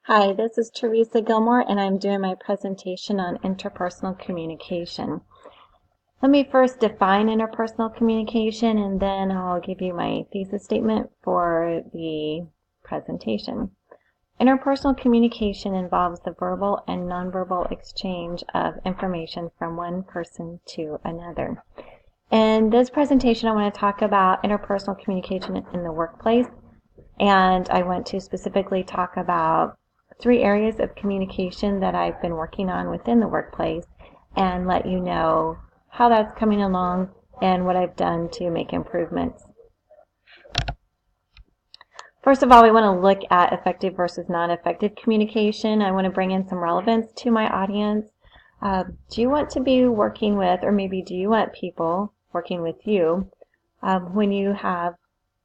Hi, this is Teresa Gilmore, and I'm doing my presentation on interpersonal communication. Let me first define interpersonal communication, and then I'll give you my thesis statement for the presentation. Interpersonal communication involves the verbal and nonverbal exchange of information from one person to another. In this presentation, I want to talk about interpersonal communication in the workplace, and I want to specifically talk about 3 areas of communication that I've been working on within the workplace and let you know how that's coming along and what I've done to make improvements. First of all, we want to look at effective versus non-effective communication. I want to bring in some relevance to my audience. Do you want to be working with, or maybe do you want people working with you when you have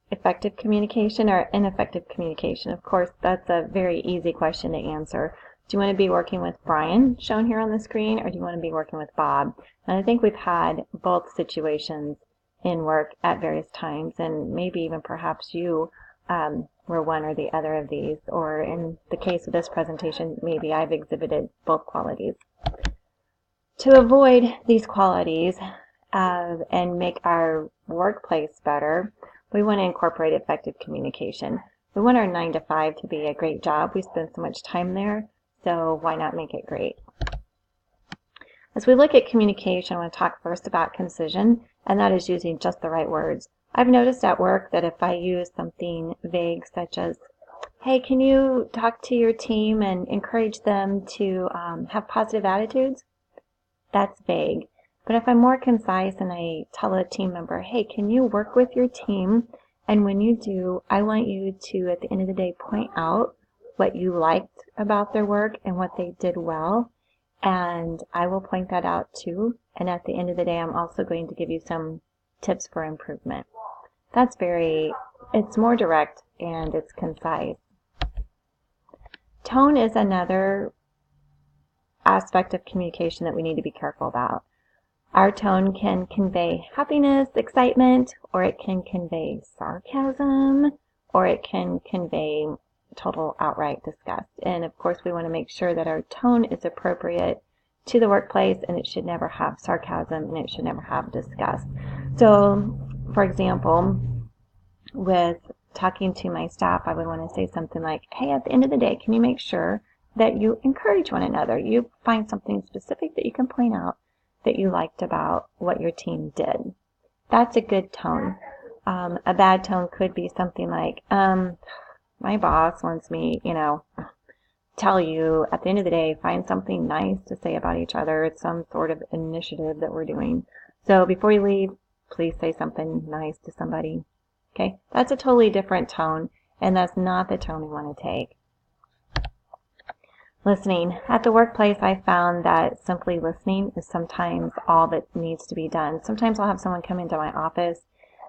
effective communication or ineffective communication? Of course, that's a very easy question to answer. Do you want to be working with Brian, shown here on the screen, or do you want to be working with Bob? And I think we've had both situations in work at various times, and maybe even perhaps you were one or the other of these, or in the case of this presentation, maybe I've exhibited both qualities. To avoid these qualities and make our workplace better, we want to incorporate effective communication. We want our 9 to 5 to be a great job. We spend so much time there, so why not make it great? As we look at communication, I want to talk first about concision, and that is using just the right words. I've noticed at work that if I use something vague such as, hey, can you talk to your team and encourage them to have positive attitudes? That's vague. But if I'm more concise and I tell a team member, hey, can you work with your team? And when you do, I want you to, at the end of the day, point out what you liked about their work and what they did well. And I will point that out too. And at the end of the day, I'm also going to give you some tips for improvement. It's more direct and it's concise. Tone is another aspect of communication that we need to be careful about. Our tone can convey happiness, excitement, or it can convey sarcasm, or it can convey total outright disgust. And of course, we want to make sure that our tone is appropriate to the workplace, and it should never have sarcasm and it should never have disgust. So, for example, with talking to my staff, I would want to say something like, hey, at the end of the day, can you make sure that you encourage one another? You find something specific that you can point out that you liked about what your team did. That's a good tone. A bad tone could be something like, my boss wants me, tell you at the end of the day, find something nice to say about each other. It's some sort of initiative that we're doing. So before you leave, please say something nice to somebody. Okay, that's a totally different tone, and that's not the tone we want to take. Listening. At the workplace, I found that simply listening is sometimes all that needs to be done. Sometimes I'll have someone come into my office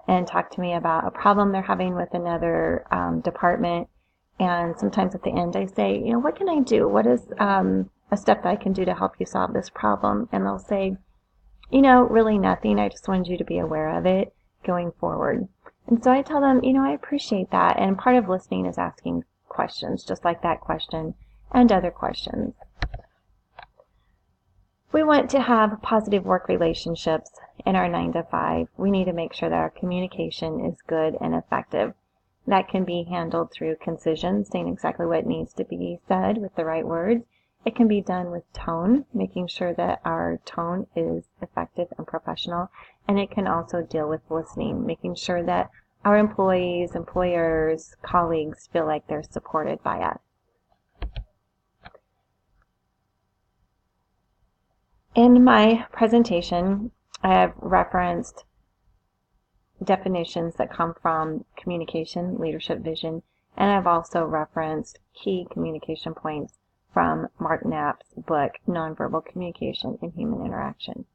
and talk to me about a problem they're having with another department, and sometimes at the end I say, what can I do? What is a step that I can do to help you solve this problem? And they'll say, really nothing. I just wanted you to be aware of it going forward. And so I tell them, I appreciate that. And part of listening is asking questions, just like that question and other questions. We want to have positive work relationships in our 9 to 5. We need to make sure that our communication is good and effective. That can be handled through concision, saying exactly what needs to be said with the right words. It can be done with tone, making sure that our tone is effective and professional. And it can also deal with listening, making sure that our employees, employers, colleagues feel like they're supported by us. In my presentation, I have referenced definitions that come from Communication Leadership Vision, and I've also referenced key communication points from Mark Knapp's book, Nonverbal Communication in Human Interaction.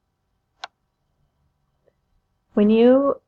When you